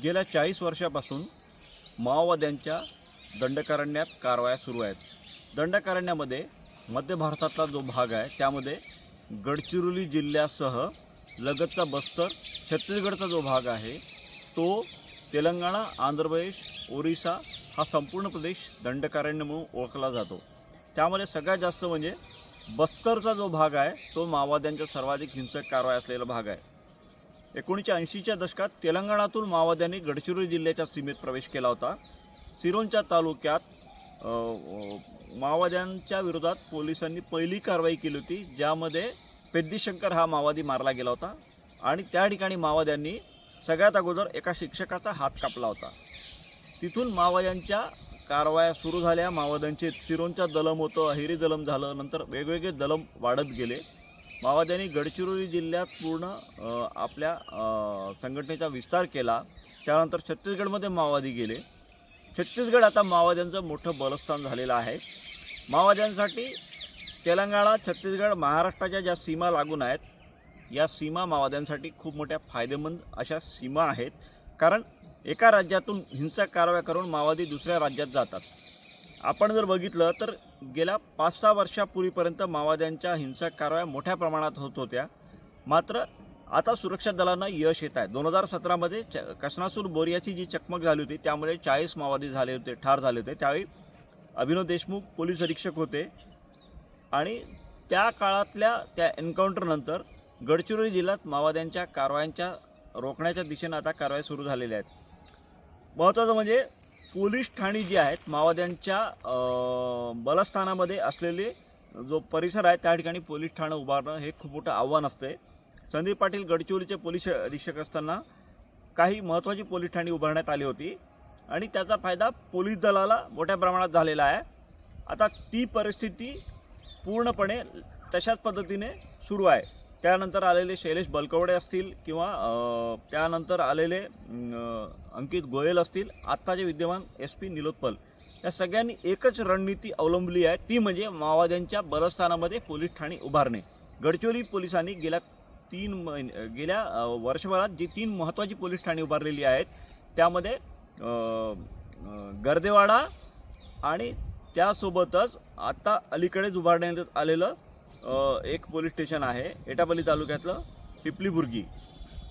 गेल्या 40 वर्षापासून माओवाद्यांच्या दंडकारण्यात कारवाया सुरू आहेत। दंडकारण्यामध्ये मध्य भारतातला जो भाग आहे त्यामध्ये गडचिरोली जिल्ह्यासह लगतचा बस्तर, छत्तीसगडचा जो भाग आहे तो तेलंगणा, आंध्र प्रदेश, ओरिसा हा संपूर्ण प्रदेश दंडकारण्य म्हणून ओळखला जातो। त्यामध्ये सगळ्यात जास्त म्हणजे बस्तरचा जो भाग आहे तो माओवाद्यांचा सर्वाधिक हिंसक कारवाया असलेला भाग आहे। 1980च्या दशकात तेलंगणातून माओवाद्यांनी गडचिरोली जिल्ह्याच्या सीमेत प्रवेश केला होता। सिरोंचा तालुक्यात माओवाद्यांच्या विरोधात पोलिसांनी पहिली कारवाई केली होती, ज्यामध्ये पेद्दीशंकर हा माओवादी मारला गेला होता आणि त्या ठिकाणी माओवाद्यांनी सगळ्यात अगोदर एका शिक्षकाचा हात कापला होता। तिथून माओवाद्यांच्या कारवाया सुरू झाल्या। माओवाद्यांचे सिरोंचा दलम होतं, अहिरी दलम झालं, नंतर वेगवेगळे दलम वाढत गेले। माओवाद्यांनी गडचिरोली जिल्ह्यात पूर्ण आपल्या संघटनेचा विस्तार केला। त्यानंतर छत्तीसगडमध्ये माओवादी गेले। छत्तीसगड आता माओवाद्यांचं मोठं बलस्थान झालेलं आहे। माओवाद्यांसाठी तेलंगणा, छत्तीसगड, महाराष्ट्राच्या ज्या सीमा लागून आहेत या सीमा माओवाद्यांसाठी खूप मोठ्या फायदेमंद अशा सीमा आहेत, कारण एका राज्यातून हिंसक कारवाया करून माओवादी दुसऱ्या राज्यात जातात। आपण जर बघितलं तर गेल्या 5-6 वर्षापूर्वीपर्यंत माओवाद्यांच्या हिंसक कारवाया मोठ्या प्रमाणात होत होत्या, मात्र आता सुरक्षा दलांना यश येत आहे। 2017मध्ये कसनासूर बोरियाची जी चकमक झाली होती त्यामध्ये 40 माओवादी ठार झाले होते। त्यावेळी अभिनव देशमुख पोलीस अधीक्षक होते आणि त्या काळातल्या त्या एन्काउंटरनंतर गडचिरोली जिल्ह्यात माओवाद्यांच्या कारवायांच्या रोखण्याच्या दिशेने आता कारवाई सुरू झालेल्या आहेत। महत्त्वाचं म्हणजे पोलीस ठाणी जी आहेत माओवाद्यांच्या बलस्थानामध्ये असलेले जो परिसर आहे त्या ठिकाणी पोलीस ठाणं उभारणं हे खूप मोठं आव्हान असते। संदीप पाटील गडचिरोलीचे पोलीस अधीक्षक असताना काही महत्त्वाची पोलीस ठाणी उभारण्यात आली होती आणि त्याचा फायदा पोलीस दलाला मोठ्या प्रमाणात झालेला आहे। आता ती परिस्थिती पूर्णपणे तशाच पद्धतीने सुरू आहे। त्यानंतर आलेले शैलेश बलकवडे असतील किंवा त्यानंतर आलेले अंकित गोयल असतील, आत्ताचे विद्यमान SP निलोत्पल, या सगळ्यांनी एकच रणनीती अवलंबली आहे, ती म्हणजे माओवाद्यांच्या बलस्थानामध्ये पोलीस ठाणी उभारणे। गडचिरोली पोलिसांनी गेल्या वर्षभरात जी 3 महत्त्वाची पोलीस ठाणी उभारलेली आहेत त्यामध्ये गर्देवाडा आणि त्यासोबतच आता अलीकडेच उभारण्यात आलेलं एक पोलीस स्टेशन आहे एटापल्ली तालुक्यातलं पिपलीबुर्गी,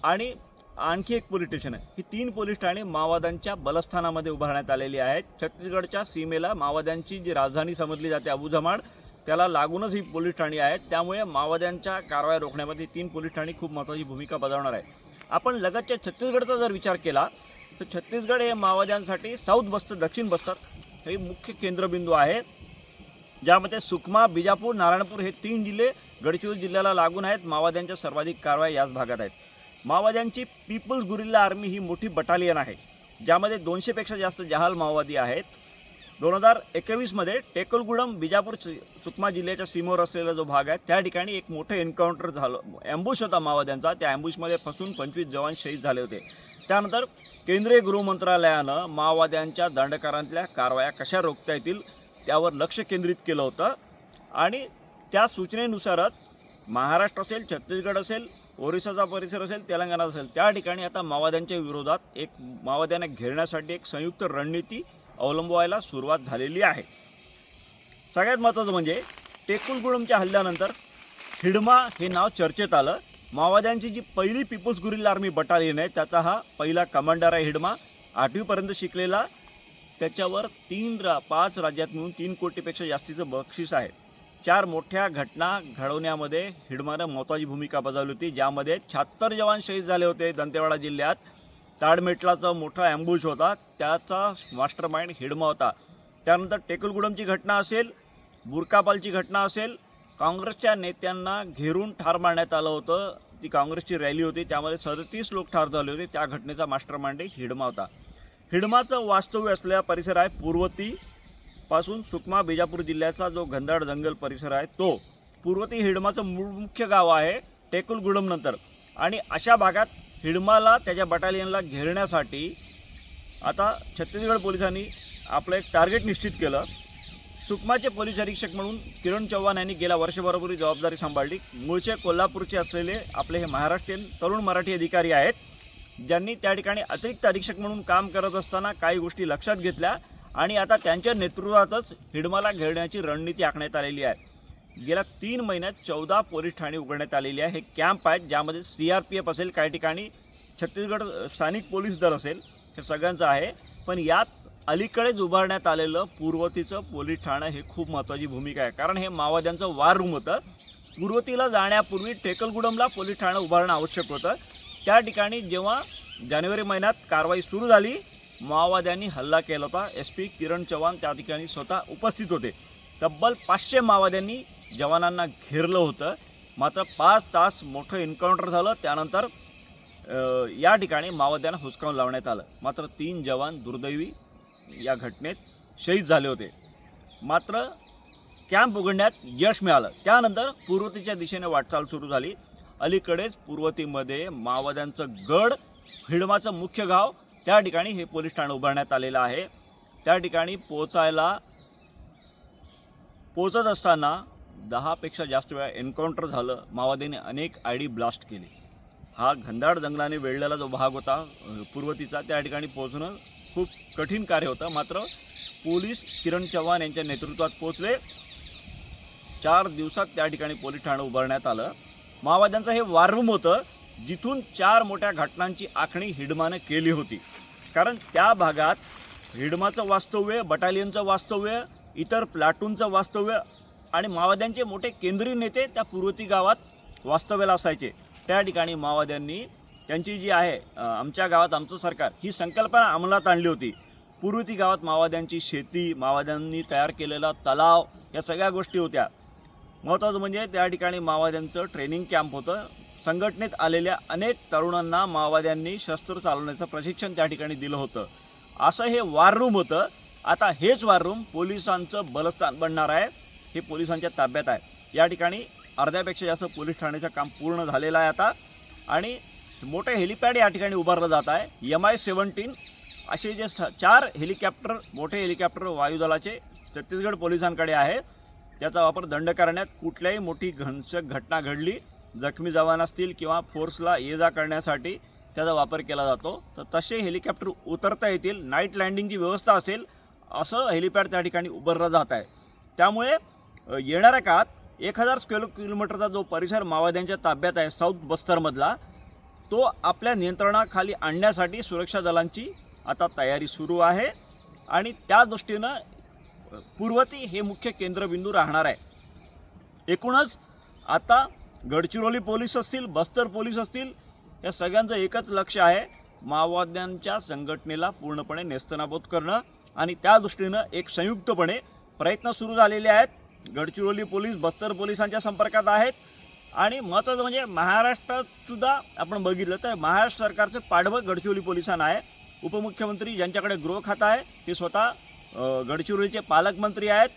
आणि आणखी एक पोलीस स्टेशन आहे। ही 3 पोलीस ठाणे माओवाद्यांच्या बलस्थानामध्ये उभारण्यात आलेली आहेत। छत्तीसगडच्या सीमेला माओवाद्यांची जी राजधानी समजली जाते अबुझमाड, त्याला लागूनच ही पोलीस ठाणी आहेत। त्यामुळे माओवाद्यांच्या कारवाया रोखण्यामध्ये 3 पोलीस ठाणी खूप महत्त्वाची भूमिका बजावणार आहे। आपण लगतच्या छत्तीसगडचा जर विचार केला तर छत्तीसगड हे माओवाद्यांसाठी साऊथ बस्तर, दक्षिण बस्तर हे मुख्य केंद्रबिंदू आहे, ज्यामध्ये सुकमा, बिजापूर, नारायणपूर हे 3 जिल्हे गडचिरोली जिल्ह्याला लागून आहेत। माओवाद्यांच्या सर्वाधिक कारवाया याच भागात आहेत। माओवाद्यांची पीपल्स गुरिल्ला आर्मी ही मोठी बटालियन आहे, ज्यामध्ये 200 पेक्षा जास्त जहाल माओवादी आहेत। 2021मध्ये टेकलगुडम, बिजापूर, सुकमा जिल्ह्याच्या सीमेवर असलेला जो भाग आहे त्या ठिकाणी एक मोठं एन्काउंटर झालं, ॲम्बुश होता माओवाद्यांचा। त्या ॲम्बुशमध्ये फसून 25 जवान शहीद झाले होते। त्यानंतर केंद्रीय गृहमंत्रालयानं माओवाद्यांच्या दंडकारांतल्या कारवाया कशा रोखता येतील त्यावर लक्ष केंद्रित केलं होतं आणि त्या सूचनेनुसारच महाराष्ट्र असेल, छत्तीसगड असेल, ओरिसाचा परिसर असेल, तेलंगणा असेल, त्या ठिकाणी आता माओवाद्यांच्या विरोधात माओवाद्यांना घेरण्यासाठी एक संयुक्त रणनीती अवलंबवायला सुरुवात झालेली आहे। सगळ्यात महत्त्वाचं म्हणजे टेकलगुडमच्या हल्ल्यानंतर हिडमा हे नाव चर्चेत आलं। माओवाद्यांची जी पहिली पीपल्स गुरिल्ला आर्मी बटालियन आहे त्याचा हा पहिला कमांडर आहे हिडमा, 8वीपर्यंत शिकलेला। त्याच्यावर 5 राज्यात मिळून 3 कोटीपेक्षा जास्तीचं बक्षीस आहे। 4 मोठ्या घटना घडवण्यामध्ये हिडमानं महत्त्वाची भूमिका बजावली होती, ज्यामध्ये 76 जवान शहीद झाले होते। दंतेवाडा जिल्ह्यात ताडमेटलाचा मोठा ॲम्बुश होता, त्याचा मास्टर माइंड हिडमा होता। त्यानंतर टेकलगुडमची घटना असेल, बुरकापालची घटना असेल, काँग्रेसच्या नेत्यांना घेरून ठार मारण्यात आलं होतं। ती काँग्रेसची रॅली होती, त्यामध्ये 37 लोक ठार झाले होते। त्या घटनेचा मास्टर माइंड हिडमा होता। हिडमाचं वास्तव्य असलेला परिसर आहे पूर्वती पासून सुकमा, बिजापूर जिल्ह्याचा जो घनदाट जंगल परिसर आहे तो पूर्वती हिडमाचं मुख्य गाव आहे टेकलगुडम नंतर। आणि अशा भागात हिडमाला त्याच्या बटालियनला घेरण्यासाठी आता छत्तीसगड पोलिसांनी आपलं एक टार्गेट निश्चित केलं। सुकमाचे पोलीस अधीक्षक म्हणून किरण चव्हाण यांनी गेल्या वर्षभरापूर्वी जबाबदारी सांभाळली। मूळचे कोल्हापूरचे असलेले आपले हे महाराष्ट्रीयन तरुण मराठी अधिकारी आहेत ज्यांनी त्या ठिकाणी अतिरिक्त अधीक्षक म्हणून काम करत असताना काही गोष्टी लक्षात घेतल्या आणि आता त्यांच्या नेतृत्वातच हिडमाला घेण्याची रणनीती आखण्यात आलेली आहे। गेल्या 3 महिन्यात 14 पोलीस ठाणे उघडण्यात आलेली आहे। हे कॅम्प आहेत ज्यामध्ये CRPF असेल, काही ठिकाणी छत्तीसगड स्थानिक पोलीस दल असेल, हे सगळ्यांचं आहे। पण यात अलीकडेच उभारण्यात आलेलं पूर्वतीचं पोलीस ठाणं हे खूप महत्त्वाची भूमिका आहे, कारण हे माओवाद्यांचं वार रूम होतं। पूर्वतीला जाण्यापूर्वी टेकलगुडमला पोलीस ठाणं उभारणं आवश्यक होतं। त्या ठिकाणी जेव्हा जानेवारी महिन्यात कारवाई सुरू झाली, माओवाद्यांनी हल्ला केला होता। SP किरण चव्हाण त्या ठिकाणी स्वतः उपस्थित होते। तब्बल 500 माओवाद्यांनी जवानांना घेरलं होतं। मात्र 5 तास मोठं एन्काउंटर झालं। त्यानंतर या ठिकाणी माओवाद्यांना हुसकावून लावण्यात आलं। मात्र 3 जवान दुर्दैवी या घटनेत शहीद झाले होते। मात्र कॅम्प उघडण्यात यश मिळालं। त्यानंतर पूर्वतीच्या दिशेने वाटचाल सुरू झाली। अलीकडेच पूर्वतीमध्ये माओवाद्यांचं गड, हिडमाचं मुख्य गाव, त्या ठिकाणी हे पोलीस ठाणं उभारण्यात आलेलं आहे। त्या ठिकाणी पोहोचत असताना 10 पेक्षा जास्त वेळा एन्काउंटर झालं। माओवाद्यांनी अनेक ID ब्लास्ट केले। हा घनदाट जंगलाने वेढलेला जो भाग होता पूर्वतीचा, त्या ठिकाणी पोहोचणं खूप कठीण कार्य होतं। मात्र पोलीस किरण चव्हाण यांच्या नेतृत्वात पोहोचले। 4 दिवसात त्या ठिकाणी पोलीस ठाणं उभारण्यात आलं। माओवाद्यांचं हे वार रूम होतं जिथून 4 मोठ्या घटनांची आखणी हिडमानं केली होती। कारण त्या भागात हिडमाचं वास्तव्य, बटालियनचं वास्तव्य, इतर प्लाटूनचं वास्तव्य आणि माओवाद्यांचे मोठे केंद्रीय नेते त्या पूर्वती गावात वास्तव्याला असायचे। त्या ठिकाणी माओवाद्यांनी त्यांची जी आहे आमच्या गावात आमचं सरकार ही संकल्पना अंमलात आणली होती। पूर्वती गावात माओवाद्यांची शेती, माओवाद्यांनी तयार केलेला तलाव, या सगळ्या गोष्टी होत्या। महत्त्वाचं म्हणजे त्या ठिकाणी माओवाद्यांचं ट्रेनिंग कॅम्प होतं। संघटनेत आलेल्या अनेक तरुणांना माओवाद्यांनी शस्त्र चालवण्याचं प्रशिक्षण त्या ठिकाणी दिलं होतं। असं हे वार रूम होतं। आता हेच वार रूम पोलिसांचं बलस्थान बनणार आहे। हे पोलिसांच्या ताब्यात आहे। या ठिकाणी अर्ध्यापेक्षा जास्त पोलीस ठाण्याचं काम पूर्ण झालेलं आहे आता आणि मोठे हेलिपॅड या ठिकाणी उभारलं जात आहे। MI-17 असे जे 4 हेलिकॉप्टर, मोठे हेलिकॉप्टर वायुदलाचे छत्तीसगड पोलिसांकडे आहे। त्याचा वापर दंड करण्यात, कुठल्याही मोठी हिंसक घटना घडली, जखमी जवान असतील किंवा फोर्सला ये-जा करण्यासाठी त्याचा वापर केला जातो। तर तसे हेलिकॉप्टर उतरता येतील, नाईट लँडिंगची व्यवस्था असेल, असं हेलिपॅड त्या ठिकाणी उभारलं जात आहे। त्यामुळे येणाऱ्या काळात 1000 स्क्वेअर किलोमीटरचा जो परिसर माओवाद्यांच्या ताब्यात आहे साऊथ बस्तरमधला, तो आपल्या नियंत्रणाखाली आणण्यासाठी सुरक्षा दलांची आता तयारी सुरू आहे आणि त्या दृष्टीनं पूर्वती हे मुख्य केंद्रबिंदू राहणार आहे। एकूणच आता गडचिरोली पोलीस असतील, बस्तर पोलीस असतील, या सगळ्यांचं एकच लक्ष आहे, माओवाद्यांच्या संघटनेला पूर्णपणे नेस्तनाबूत करणं आणि त्या दृष्टीनं एक संयुक्तपणे प्रयत्न सुरू झालेले आहेत। गडचिरोली पोलीस बस्तर पोलिसांच्या संपर्कात आहेत आणि महत्त्वाचं म्हणजे महाराष्ट्रात सुद्धा आपण बघितलं तर महाराष्ट्र सरकारचं पाठबळ गडचिरोली पोलिसांना आहे। उपमुख्यमंत्री ज्यांच्याकडे गृह खातं आहे ते स्वतः गडचिरोलीचे पालकमंत्री आहेत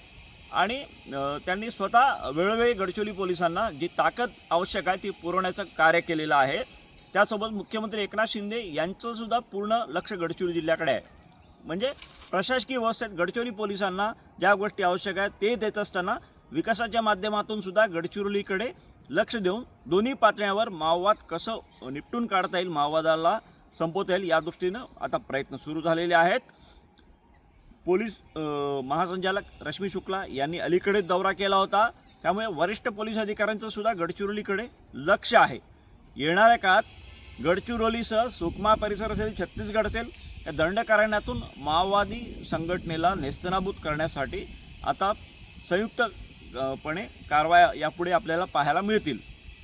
आणि त्यांनी स्वतः वेळोवेळी गडचिरोली पोलिसांना जी ताकद आवश्यक आहे ती पुरवण्याचं कार्य केलेलं आहे। त्यासोबत मुख्यमंत्री एकनाथ शिंदे यांचंसुद्धा पूर्ण लक्ष गडचिरोली जिल्ह्याकडे आहे। म्हणजे प्रशासकीय व्यवस्थेत गडचिरोली पोलिसांना ज्या गोष्टी आवश्यक आहेत ते देत असताना विकासाच्या माध्यमातून सुद्धा गडचिरोलीकडे लक्ष देऊन दोन्ही पातळ्यांवर माओवाद कसं निपटून काढता येईल, माओवादाला संपवता येईल, या दृष्टीनं आता प्रयत्न सुरू झालेले आहेत। पोलीस महासंचालक रश्मी शुक्ला यांनी अलीकडेच दौरा केला होता। त्यामुळे वरिष्ठ पोलीस अधिकाऱ्यांचं सुद्धा गडचिरोलीकडे लक्ष आहे। येणाऱ्या काळात गडचिरोलीसह सुकमा परिसर असेल, छत्तीसगड असेल, या दंडकारण्यातून माओवादी संघटनेला नेस्तनाबूत करण्यासाठी आता संयुक्तपणे कारवाया यापुढे आपल्याला पाहायला मिळतील।